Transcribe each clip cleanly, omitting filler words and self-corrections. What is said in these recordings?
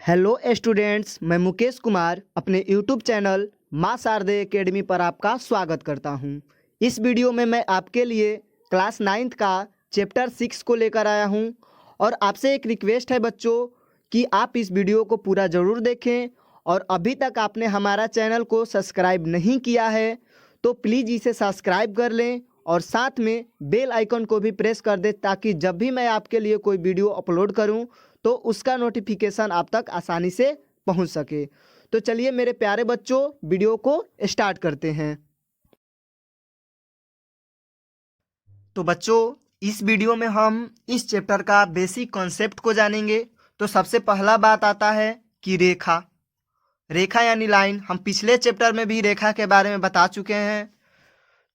Hello students, मैं मुकेश कुमार अपने YouTube channel माँ शारदे एकेडमी पर आपका स्वागत करता हूँ। इस वीडियो में मैं आपके लिए क्लास 9th का चैप्टर 6 को लेकर आया हूँ और आपसे एक रिक्वेस्ट है बच्चों कि आप इस वीडियो को पूरा ज़रूर देखें और अभी तक आपने हमारा चैनल को सब्सक्राइब नहीं किया है तो प्लीज़ इसे सब्सक्राइब कर लें और साथ में बेल आइकन को भी प्रेस कर दें ताकि जब भी मैं आपके लिए कोई वीडियो अपलोड करूं तो उसका नोटिफिकेशन आप तक आसानी से पहुंच सके। तो चलिए मेरे प्यारे बच्चों, वीडियो को स्टार्ट करते हैं। तो बच्चों, इस वीडियो में हम इस चैप्टर का बेसिक कॉन्सेप्ट को जानेंगे। तो सबसे पहला बात आता है कि रेखा। रेखा यानी लाइन। हम पिछले चैप्टर में भी रेखा के बारे में बता चुके हैं।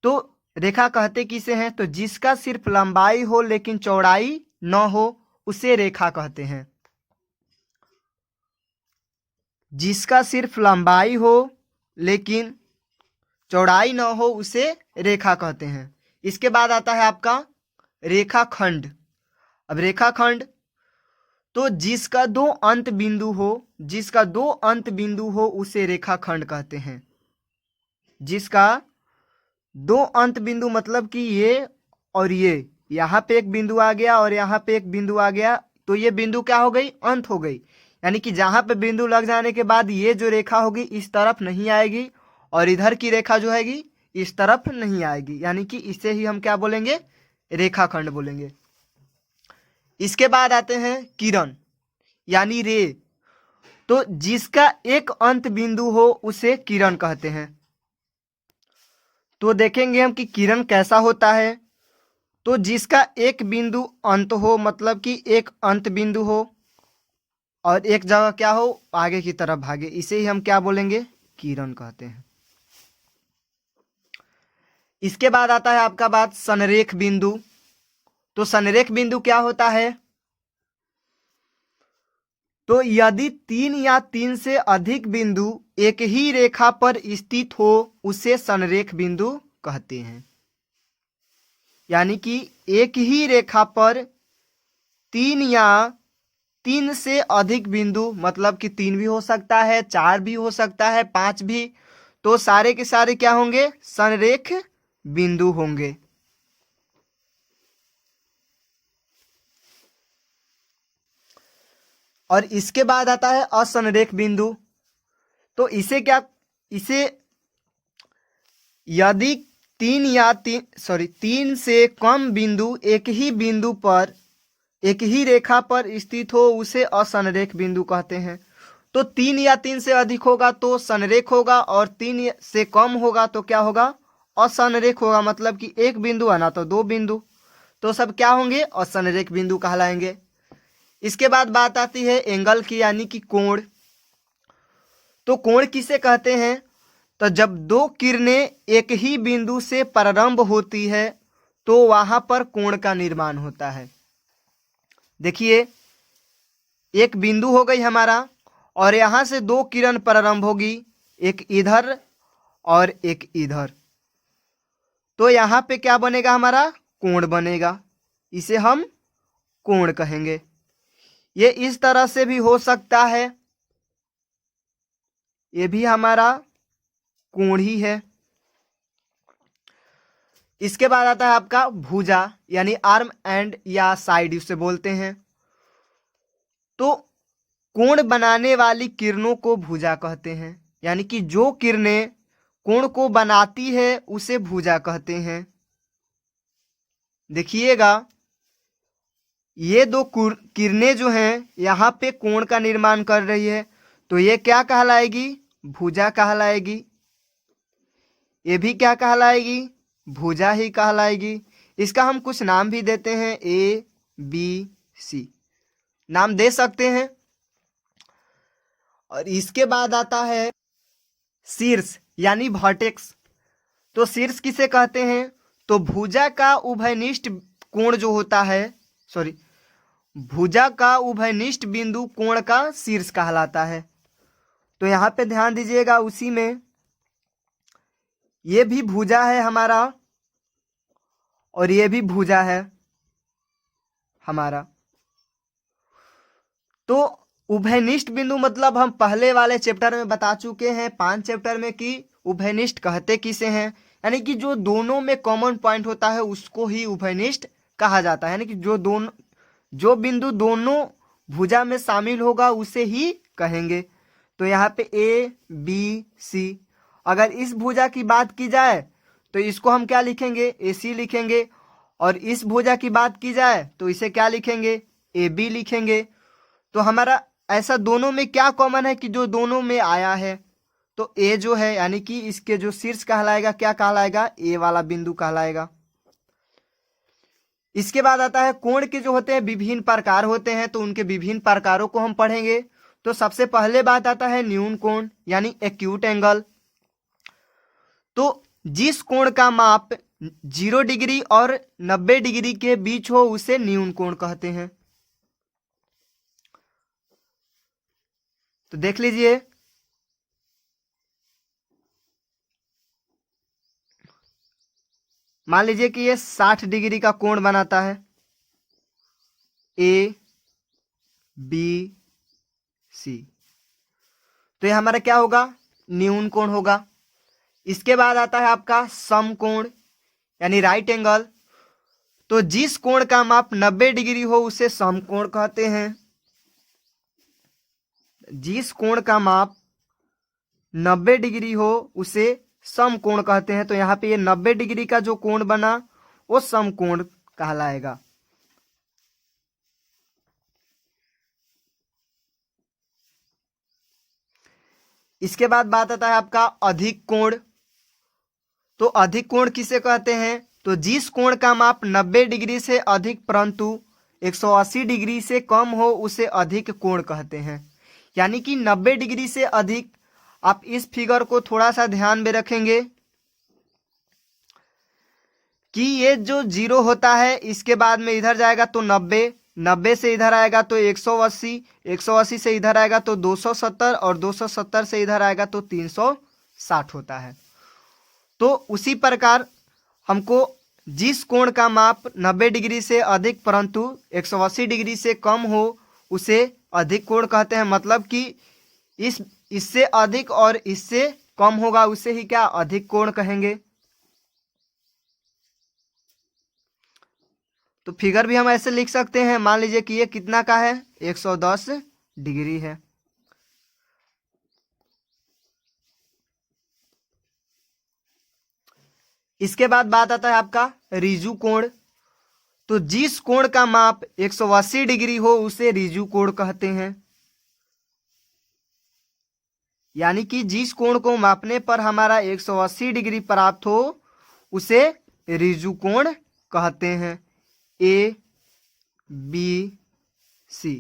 तो रेखा कहते किसे हैं? तो जिसका सिर्फ लंबाई हो लेकिन चौड़ाई न हो उसे रेखा कहते हैं। जिसका सिर्फ लंबाई हो लेकिन चौड़ाई न हो उसे रेखा कहते हैं। इसके बाद आता है आपका रेखाखंड। अब रेखाखंड तो जिसका दो अंत बिंदु हो उसे रेखाखंड कहते हैं। जिसका दो अंत बिंदु मतलब कि ये और ये, यहाँ पे एक बिंदु आ गया और यहाँ पे एक बिंदु आ गया, तो ये बिंदु क्या हो गई? अंत हो गई। यानी कि जहाँ पे बिंदु लग जाने के बाद ये जो रेखा होगी इस तरफ नहीं आएगी और इधर की रेखा जो हैगी इस तरफ नहीं आएगी, यानी कि इसे ही हम क्या बोलेंगे? रेखाखंड बोलेंगे। इसके बाद आते हैं किरण यानी रे। तो जिसका एक अंत बिंदु हो उसे किरण कहते हैं। तो देखेंगे हम कि किरण कैसा होता है। तो जिसका एक बिंदु अंत हो, मतलब कि एक अंत बिंदु हो और एक जगह क्या हो? आगे की तरफ भागे, इसे ही हम क्या बोलेंगे? किरण कहते हैं। इसके बाद आता है आपका बात संरेख बिंदु। तो संरेख बिंदु क्या होता है? तो यदि 3 या 3 से अधिक बिंदु एक ही रेखा पर स्थित हो उसे संरेख बिंदु कहते हैं। यानी कि एक ही रेखा पर 3 या 3 से अधिक बिंदु, मतलब कि 3 भी हो सकता है, 4 भी हो सकता है, 5 भी, तो सारे के सारे क्या होंगे? संरेख बिंदु होंगे। और इसके बाद आता है असंरेख बिंदु। तो इसे यदि 3 से कम बिंदु एक ही रेखा पर स्थित हो उसे असंरेख बिंदु कहते हैं। तो 3 या 3 से अधिक होगा तो संरेख होगा और 3 से कम होगा तो क्या होगा? असंरेख होगा। मतलब कि एक बिंदु है ना तो 2 बिंदु, तो सब क्या होंगे? असंरेख बिंदु कहलाएंगे। इसके बाद बात आती है एंगल की यानी कि कोण। तो कोण किसे कहते हैं? तो जब दो किरणें एक ही बिंदु से प्रारंभ होती है तो वहां पर कोण का निर्माण होता है। देखिए, एक बिंदु हो गई हमारा और यहां से 2 किरण प्रारंभ होगी, एक इधर और एक इधर, तो यहां पे क्या बनेगा? हमारा कोण बनेगा। इसे हम कोण कहेंगे। ये इस तरह से भी हो सकता है, ये भी हमारा कोण ही है। इसके बाद आता है आपका भुजा यानी आर्म एंड या साइड उसे बोलते हैं। तो कोण बनाने वाली किरणों को भुजा कहते हैं। यानी कि जो किरणें कोण को बनाती है उसे भुजा कहते हैं। देखिएगा, ये दो किरणें जो हैं यहाँ पे कोण का निर्माण कर रही है, तो ये क्या कहलाएगी? भुजा कहलाएगी। ये भी क्या कहलाएगी? भुजा ही कहलाएगी। इसका हम कुछ नाम भी देते हैं, ए बी सी नाम दे सकते हैं। और इसके बाद आता है शीर्ष यानी वर्टेक्स। तो शीर्ष किसे कहते हैं? तो भुजा का उभयनिष्ठ कोण जो होता है, भुजा का उभयनिष्ठ बिंदु कोण का शीर्ष कहलाता है। तो यहां पे ध्यान दीजिएगा, उसी में ये भी भुजा है हमारा और ये भी भुजा है हमारा। तो उभयनिष्ठ बिंदु मतलब हम पहले वाले चैप्टर में बता चुके हैं 5 चैप्टर में कि उभयनिष्ठ कहते किसे हैं, यानी कि जो दोनों में कॉमन पॉइंट होता है उसको ही उभयनिष्ठ कहा जाता है, यानी कि जो बिंदु दोनों भुजा में शामिल होगा उसे ही कहेंगे। तो यहाँ पे ए बी सी, अगर इस भुजा की बात की जाए तो इसको हम क्या लिखेंगे, ए सी लिखेंगे, और इस भुजा की बात की जाए तो इसे क्या लिखेंगे, ए बी लिखेंगे। तो हमारा ऐसा दोनों में क्या कॉमन है कि जो दोनों में आया है, तो ए जो है यानी कि इसके जो शीर्ष कहलाएगा क्या कहलाएगा, ए वाला बिंदु कहलाएगा। इसके बाद आता है कोण के जो होते हैं विभिन्न प्रकार होते हैं, तो उनके विभिन्न प्रकारों को हम पढ़ेंगे। तो सबसे पहले बात आता है न्यून कोण यानी एक्यूट एंगल। तो जिस कोण का माप 0 डिग्री और 90 डिग्री के बीच हो उसे न्यून कोण कहते हैं। तो देख लीजिए, मान लीजिए कि ये 60 डिग्री का कोण बनाता है, ए बी सी, तो ये हमारा क्या होगा, न्यून कोण होगा। इसके बाद आता है आपका समकोण यानी राइट एंगल। तो जिस कोण का माप 90 डिग्री हो उसे समकोण कहते हैं। जिस कोण का माप 90 डिग्री हो उसे समकोण कहते हैं। तो यहाँ पे ये 90 डिग्री का जो कोण बना वो समकोण कहलाएगा। इसके बाद बात आता है आपका अधिक कोण। तो अधिक कोण किसे कहते हैं, तो जिस कोण का माप 90 डिग्री से अधिक परंतु 180 डिग्री से कम हो उसे अधिक कोण कहते हैं। यानी कि 90 डिग्री से अधिक, आप इस फिगर को थोड़ा सा ध्यान में रखेंगे कि ये जो 0 होता है इसके बाद में इधर जाएगा तो 90, 90 से इधर आएगा तो 180, 180 से इधर आएगा तो 270 और 270 से इधर आएगा तो 360 होता है। तो उसी प्रकार हमको जिस कोण का माप 90 डिग्री से अधिक परंतु 180 डिग्री से कम हो उसे अधिक कोण कहते हैं। मतलब कि इससे अधिक और इससे कम होगा उसे ही क्या, अधिक कोण कहेंगे। तो फिगर भी हम ऐसे लिख सकते हैं, मान लीजिए कि ये कितना का है, 110 डिग्री है। इसके बाद बात आता है आपका रिजु कोण। तो जिस कोण का माप 180 डिग्री हो उसे रिजु कोण कहते हैं। यानी कि जिस कोण को मापने पर हमारा 180 डिग्री प्राप्त हो उसे रिजु कोण कहते हैं। ए बी सी,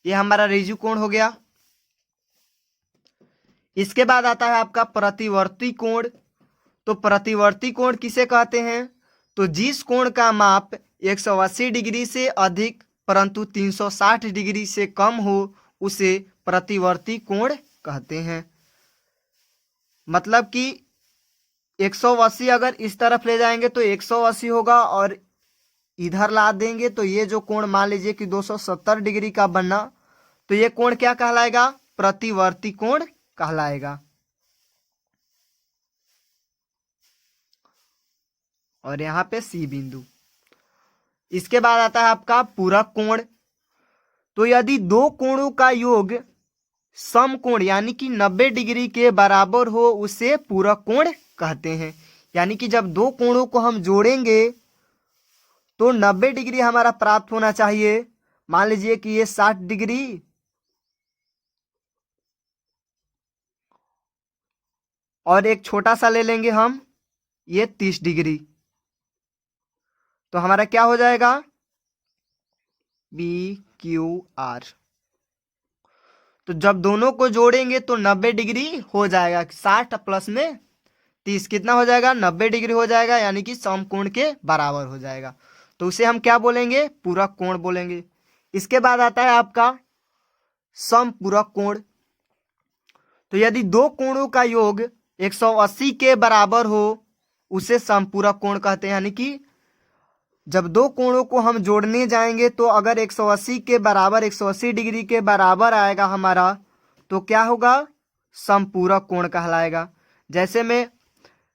ये हमारा रिजु कोण हो गया। इसके बाद आता है आपका प्रतिवर्ती कोण। तो प्रतिवर्ती कोण किसे कहते हैं, तो जिस कोण का माप 180 डिग्री से अधिक परंतु 360 डिग्री से कम हो उसे प्रतिवर्ती कोण कहते हैं। मतलब कि 180 अगर इस तरफ ले जाएंगे तो 180 होगा और इधर ला देंगे तो ये जो कोण मान लीजिए कि 270 डिग्री का बनना, तो ये कोण क्या कहलाएगा, प्रतिवर्ती कोण कहलाएगा। और यहाँ पे सी बिंदु। इसके बाद आता है आपका पूरक कोण। तो यदि दो कोणों का योग समकोण यानी कि 90 डिग्री के बराबर हो उसे पूरक कोण कहते हैं। यानी कि जब दो कोणों को हम जोड़ेंगे तो 90 डिग्री हमारा प्राप्त होना चाहिए। मान लीजिए कि ये 60 डिग्री और एक छोटा सा ले लेंगे हम, ये 30 डिग्री, तो हमारा क्या हो जाएगा, बी क्यू आर। तो जब दोनों को जोड़ेंगे तो 90 डिग्री हो जाएगा। 60 प्लस में 30 कितना हो जाएगा, 90 डिग्री हो जाएगा, यानी कि समकोण के बराबर हो जाएगा। तो उसे हम क्या बोलेंगे, पूरक कोण बोलेंगे। इसके बाद आता है आपका समपूरक कोण। तो यदि दो कोणों का योग 180 के बराबर हो उसे समपूरक कोण कहते हैं। यानी कि जब दो कोणों को हम जोड़ने जाएंगे तो अगर 180 के बराबर 180 डिग्री के बराबर आएगा हमारा, तो क्या होगा? समपूरक कोण कहलाएगा। जैसे में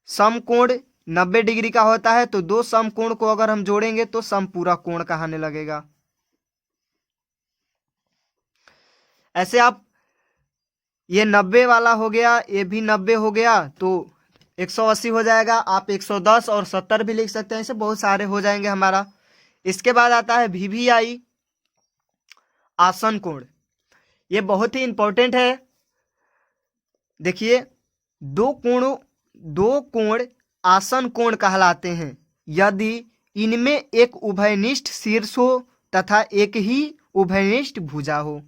समकोण 90 डिग्री का होता है, तो दो समकोण को अगर हम जोड़ेंगे तो समपूरक कोण कहने लगेगा। ऐसे आप ये 90 वाला हो गया, ये भी 90 हो गया, तो 180 हो जाएगा। आप 110 और 70 भी लिख सकते हैं, ऐसे बहुत सारे हो जाएंगे हमारा। इसके बाद आता है VVI, आसन कोण। ये बहुत ही इंपॉर्टेंट है। देखिए, दो कोण आसन कोण कहलाते हैं यदि इनमें एक उभयनिष्ठ शीर्ष हो तथा एक ही उभयनिष्ठ भुजा हो।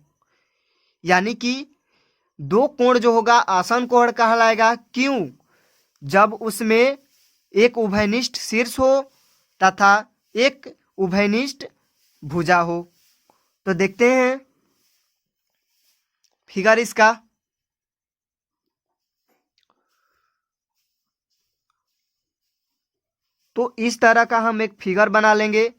यानी कि दो कोण जो होगा आसन कोण कहलाएगा। क्यों? जब उसमें एक उभयनिष्ठ शीर्ष हो तथा एक उभयनिष्ठ भुजा हो। तो देखते हैं फिगर इसका। तो इस तरह का हम एक फिगर बना लेंगे।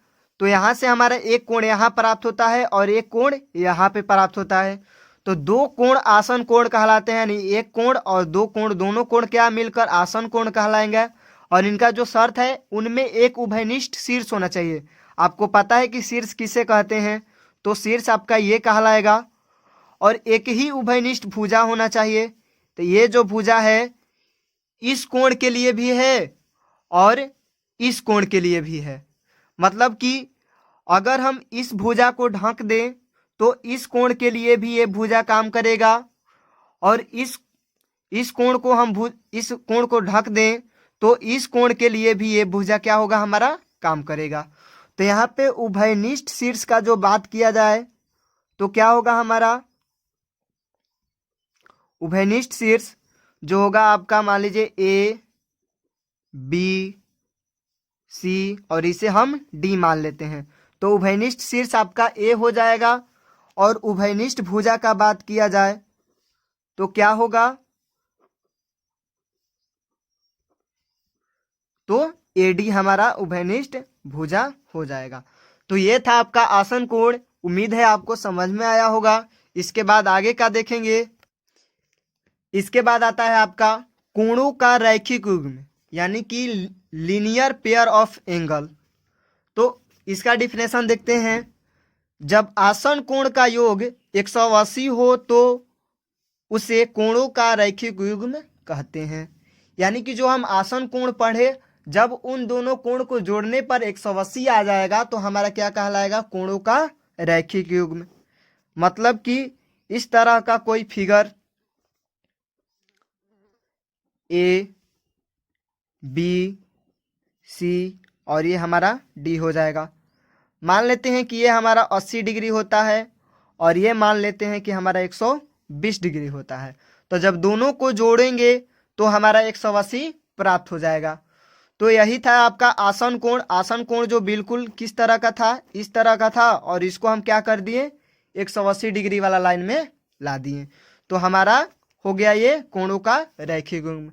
तो यहां से हमारा एक कोण यहां प्राप्त होता है और एक कोण यहां पे प्राप्त होता है। तो दो कोण आसन कोण कहलाते हैं, यानी एक कोण और दो कोण, दोनों कोण क्या मिलकर आसन कोण कहलाएंगे। और इनका जो शर्त है उनमें एक उभयनिष्ठ शीर्ष होना चाहिए। आपको पता है कि शीर्ष किसे कहते हैं, तो शीर्ष आपका ये कहलाएगा। और एक ही उभयनिष्ठ भुजा होना चाहिए। तो ये जो भुजा है इस कोण के लिए भी है और इस कोण के लिए भी है। मतलब कि अगर हम इस भुजा को ढक दें तो इस कोण के लिए भी ये भुजा काम करेगा, और इस कोण को ढक दें तो इस कोण के लिए भी ये भुजा क्या होगा? हमारा काम करेगा। तो यहाँ पे उभयनिष्ठ शीर्ष का जो बात किया जाए तो क्या होगा हमारा? उभयनिष्ठ शीर्ष जो होगा आपका, मान लीजिए A, B, C और इसे हम D मान लेते हैं। तो उभयनिष्ठ शीर्ष आपका A हो जाएगा। और उभयनिष्ठ भुजा का बात किया जाए तो क्या होगा? तो AD हमारा उभयनिष्ठ भुजा हो जाएगा। तो ये था आपका आसन कोण। उम्मीद है आपको समझ में आया होगा। इसके बाद आगे का देखेंगे। इसके बाद आता है आपका कोणों का रैखिक युग्म, यानी कि लीनियर पेयर ऑफ एंगल। तो इसका डिफिनेशन देखते हैं। जब आसन कोण का योग 180 हो तो उसे कोणों का रैखिक युग्म कहते हैं। यानी कि जो हम आसन कोण पढ़े, जब उन दोनों कोण को जोड़ने पर 180 आ जाएगा तो हमारा क्या कहलाएगा? कोणों का रैखिक युग्म। मतलब कि इस तरह का कोई फिगर A, B, C और ये हमारा D हो जाएगा। मान लेते हैं कि ये हमारा 80 डिग्री होता है और ये मान लेते हैं कि हमारा 120 डिग्री होता है। तो जब दोनों को जोड़ेंगे तो हमारा 180 प्राप्त हो जाएगा। तो यही था आपका आसन कोण। आसन कोण जो बिल्कुल किस तरह का था? इस तरह का था, और इसको हम क्या कर दिए? 180 डिग्री वाला लाइन में ला दिए। तो हमारा हो गया ये कोणों का रैखिक युग्म।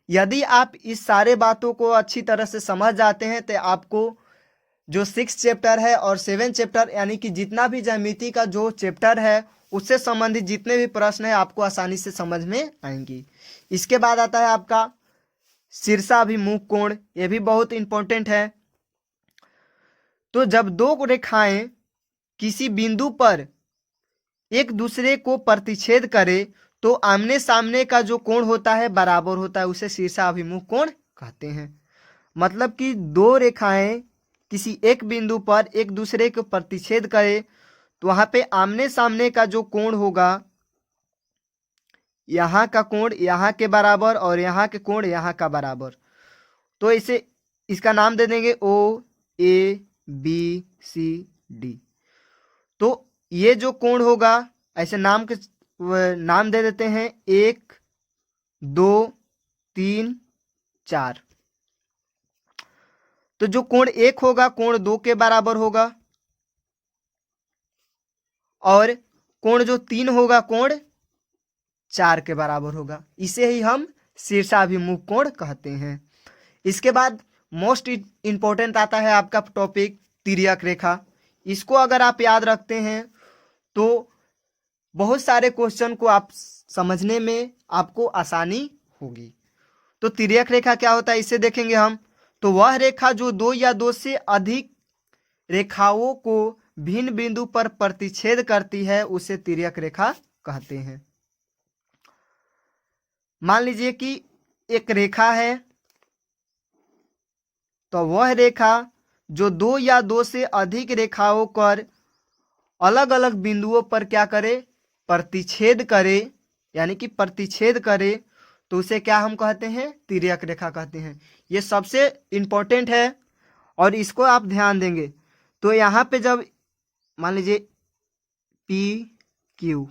यदि आप इस सारे बातों को अच्छी तरह से समझ जाते हैं तो आपको जो 6 चैप्टर है और 7 चैप्टर, यानी कि जितना भी ज्यामिति का जो चैप्टर है उससे संबंधित जितने भी प्रश्न है आपको आसानी से समझ में आएंगी। इसके बाद आता है आपका शीर्षाभिमुख कोण। यह भी बहुत इंपॉर्टेंट है। तो जब दो रेखाएं किसी बिंदु पर एक दूसरे को प्रतिच्छेद करे तो आमने सामने का जो कोण होता है बराबर होता है, उसे शीर्षाभिमुख कोण कहते हैं। मतलब कि दो रेखाएं किसी एक बिंदु पर एक दूसरे को प्रतिच्छेद करे तो वहां पे आमने सामने का जो कोण होगा, यहाँ का कोण यहाँ के बराबर और यहाँ के कोण यहाँ का बराबर, तो इसे इसका नाम दे देंगे OABCD। तो ये जो कोण होगा ऐसे नाम दे देते हैं 1, 2, 3, 4। तो जो कोण 1 होगा कोण 2 के बराबर होगा, और कोण जो 3 होगा कोण 4 के बराबर होगा। इसे ही हम शीर्षाभिमुख कोण कहते हैं। इसके बाद मोस्ट इम्पोर्टेंट आता है आपका टॉपिक तिर्यक रेखा। इसको अगर आप याद रखते हैं तो बहुत सारे क्वेश्चन को आप समझने में आपको आसानी होगी। तो तिर्यक रेखा क्या होता है इसे देखेंगे हम। तो वह रेखा जो दो या दो से अधिक रेखाओं को भिन्न बिंदु पर प्रतिच्छेद करती है उसे तिर्यक रेखा कहते हैं। मान लीजिए कि एक रेखा है, तो वह रेखा जो दो या दो से अधिक रेखाओं पर अलग अलग बिंदुओं पर क्या करे, प्रतिच्छेद करे, यानी कि प्रतिच्छेद करे, तो उसे क्या हम कहते हैं, तिर्यक रेखा कहते हैं। ये सबसे इंपॉर्टेंट है और इसको आप ध्यान देंगे। तो यहाँ पे जब मान लीजिए पी क्यू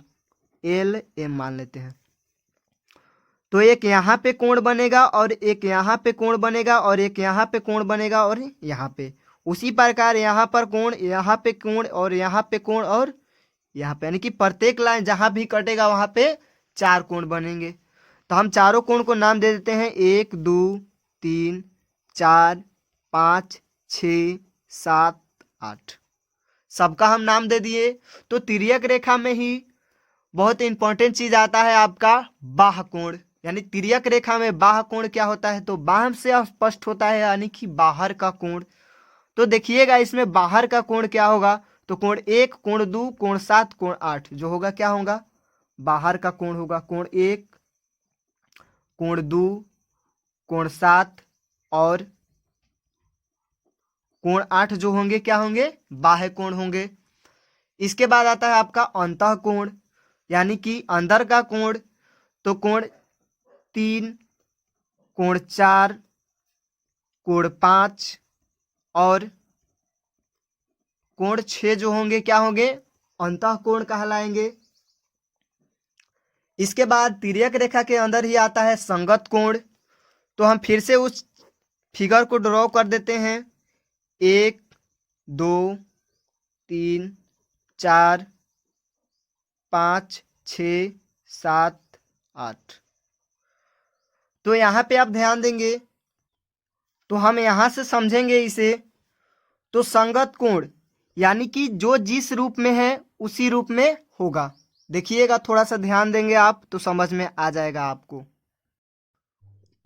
एल एम मान लेते हैं, तो एक यहाँ पे कोण बनेगा और एक यहाँ पे कोण बनेगा और एक यहाँ पे कोण बनेगा और यहाँ पे। उसी प्रकार यहाँ पर कोण, यहाँ पे कोण और यहाँ पे कोण और यहाँ पे, यानी कि प्रत्येक लाइन जहाँ भी कटेगा वहाँ पे 4 कोण बनेंगे। तो हम चारों कोण को नाम दे देते हैं 1 2 3 4 5 6 7 8, सबका हम नाम दे दिए। तो तिर्यक रेखा में ही बहुत इंपॉर्टेंट चीज आता है आपका बाह्य कोण, यानी तिर्यक रेखा में बाह्य कोण क्या होता है, तो बाह्य से स्पष्ट होता है, यानी कि बाहर का कोण। तो देखिएगा इसमें बाहर का कोण क्या होगा, तो कोण 1 कोण 2 कोण 7 कोण 8 जो होगा क्या होगा, बाहर का कोण होगा। कोण 1 कोण 2 कोण 7 और कोण 8 जो होंगे क्या होंगे, बाह्य कोण होंगे। इसके बाद आता है आपका अंतः कोण, यानी कि अंदर का कोण। तो कोण 3 कोण 4 कोण 5 और कोण 6 जो होंगे क्या होंगे, अंतः कोण कहलाएंगे। इसके बाद तिर्यक रेखा के अंदर ही आता है संगत कोण। तो हम फिर से उस फिगर को ड्रॉ कर देते हैं। 1 2 3 4 5 6 7 8। तो यहाँ पे आप ध्यान देंगे तो हम यहाँ से समझेंगे इसे। तो संगत कोण यानी कि जो जिस रूप में है उसी रूप में होगा। देखिएगा, थोड़ा सा ध्यान देंगे आप तो समझ में आ जाएगा आपको।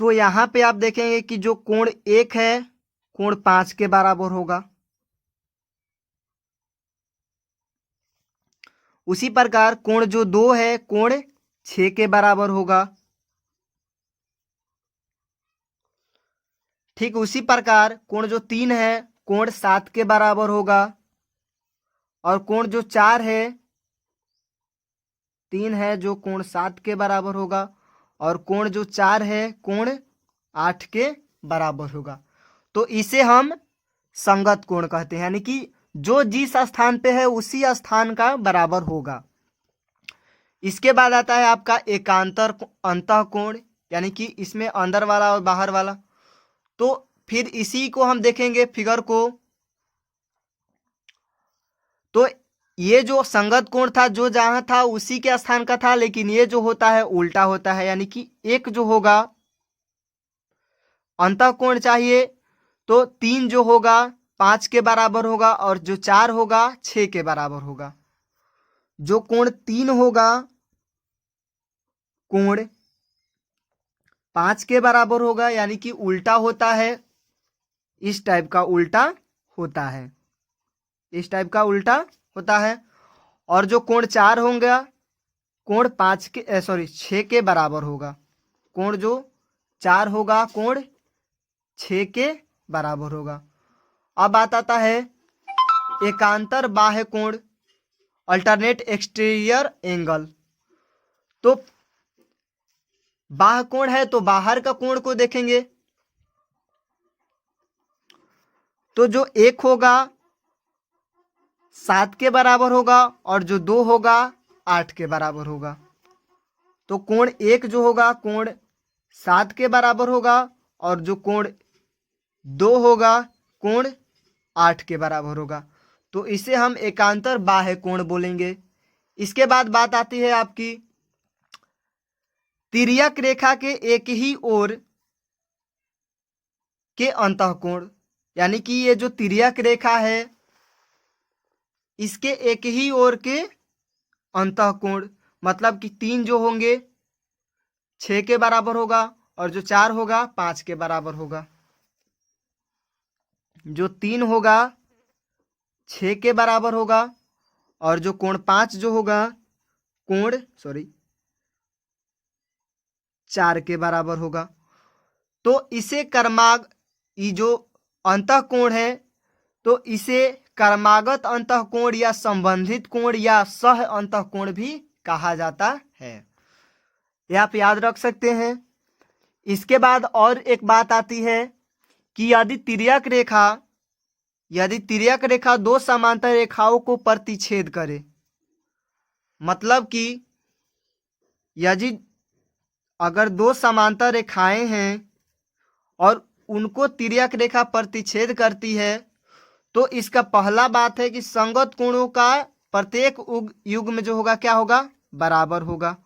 तो यहाँ पे आप देखेंगे कि जो कोण 1 है कोण 5 के बराबर होगा। उसी प्रकार कोण जो 2 है कोण 6 के बराबर होगा। ठीक उसी प्रकार कोण जो 3 है कोण 7 के बराबर होगा। और कोण जो 4 है 3 है जो कोण 7 के बराबर होगा। और कोण जो 4 है कोण 8 के बराबर होगा। तो इसे हम संगत कोण कहते हैं, यानी कि जो जिस स्थान पे है उसी स्थान का बराबर होगा। इसके बाद आता है आपका एकांतर अंतः कोण, यानी कि इसमें अंदर वाला और बाहर वाला। तो फिर इसी को हम देखेंगे फिगर को। तो ये जो संगत कोण था जो जहां था उसी के स्थान का था, लेकिन ये जो होता है उल्टा होता है, यानी कि एक जो होगा अंतः कोण चाहिए तो 3 जो होगा 5 के बराबर होगा और जो 4 होगा 6 के बराबर होगा। जो कोण 3 होगा कोण 5 के बराबर होगा, यानी कि उल्टा होता है, इस टाइप का उल्टा होता है, इस टाइप का उल्टा होता है। और जो कोण 4 होगा कोण 6 के बराबर होगा। कोण जो 4 होगा कोण 6 के बराबर होगा। अब बात आता है एकांतर बाह्य कोण, अल्टरनेट एक्सटीरियर एंगल। तो बाह्य कोण है तो बाहर का कोण को देखेंगे। तो जो 1 होगा 7 के बराबर होगा और जो 2 होगा 8 के बराबर होगा। तो कोण 1 जो होगा कोण 7 के बराबर होगा और जो कोण 2 होगा कोण 8 के बराबर होगा। तो इसे हम एकांतर बाह्य कोण बोलेंगे। इसके बाद बात आती है आपकी तिर्यक रेखा के एक ही ओर के अंतःकोण, यानी कि ये जो तिर्यक रेखा है इसके एक ही ओर के अंतःकोण, मतलब कि 3 जो होंगे 6 के बराबर होगा और जो 4 होगा 5 के बराबर होगा। जो 3 होगा 6 के बराबर होगा और जो कोण 5 जो होगा 4 के बराबर होगा। तो इसे ये जो अंतःकोण है तो इसे कर्मागत अंतःकोण या संबंधित कोण या सह अंतःकोण भी कहा जाता है। यह आप याद रख सकते हैं। इसके बाद और एक बात आती है कि यदि तिर्यक रेखा दो समांतर रेखाओं को प्रतिच्छेद करे, मतलब कि यदि अगर दो समांतर रेखाएं हैं और उनको तिर्यक रेखा प्रतिच्छेद करती है तो इसका पहला बात है कि संगत कोणों का प्रत्येक युग्म जो होगा क्या होगा, बराबर होगा।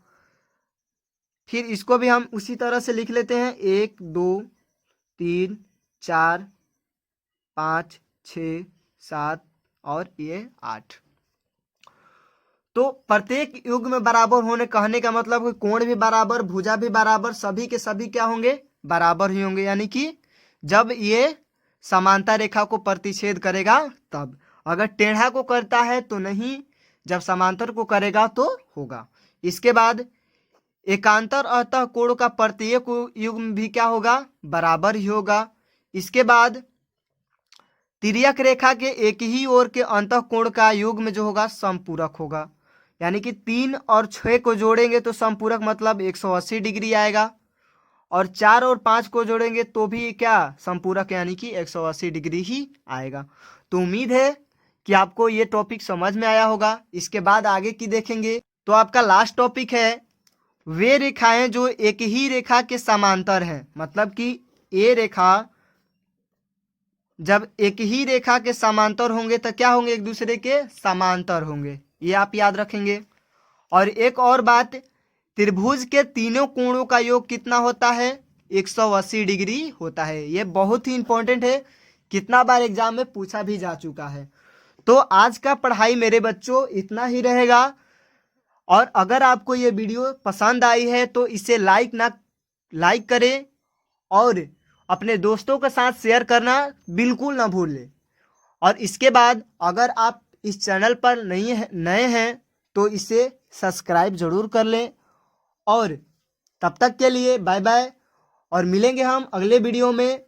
फिर इसको भी हम उसी तरह से लिख लेते हैं, 1 2 3 4 5 6 7 और ये 8। तो प्रत्येक युग्म बराबर होने कहने का मतलब कि कोण भी बराबर, भुजा भी बराबर, सभी के सभी क्या होंगे, बराबर ही होंगे। यानी कि जब ये समांतर रेखा को प्रतिच्छेद करेगा तब, अगर टेढ़ा को करता है तो नहीं, जब समांतर को करेगा तो होगा। इसके बाद एकांतर अंतः कोण का प्रत्येक युग्म भी क्या होगा, बराबर ही होगा। इसके बाद तिर्यक रेखा के एक ही ओर के अंतः कोण का युग्म जो होगा समपूरक होगा, यानी कि 3 और 6 को जोड़ेंगे तो समपूरक मतलब 180 डिग्री आएगा, और 4 और 5 को जोड़ेंगे तो भी क्या, समपूरक, यानी कि 180 डिग्री ही आएगा। तो उम्मीद है कि आपको ये टॉपिक समझ में आया होगा। इसके बाद आगे की देखेंगे तो आपका लास्ट टॉपिक है वे रेखाएं जो एक ही रेखा के समांतर हैं, मतलब कि ये रेखा जब एक ही रेखा के समांतर होंगे तो क्या होंगे, एक दूसरे के समांतर होंगे, ये आप याद रखेंगे। और एक और बात, त्रिभुज के तीनों कोणों का योग कितना होता है, 180 डिग्री होता है। ये बहुत ही इंपॉर्टेंट है, कितना बार एग्जाम में पूछा भी जा चुका है। तो आज का पढ़ाई मेरे बच्चों इतना ही रहेगा, और अगर आपको ये वीडियो पसंद आई है तो इसे लाइक करें और अपने दोस्तों के साथ शेयर करना बिल्कुल ना भूलें। और इसके बाद अगर आप इस चैनल पर नए हैं तो इसे सब्सक्राइब जरूर कर लें। और तब तक के लिए बाय बाय, और मिलेंगे हम अगले वीडियो में।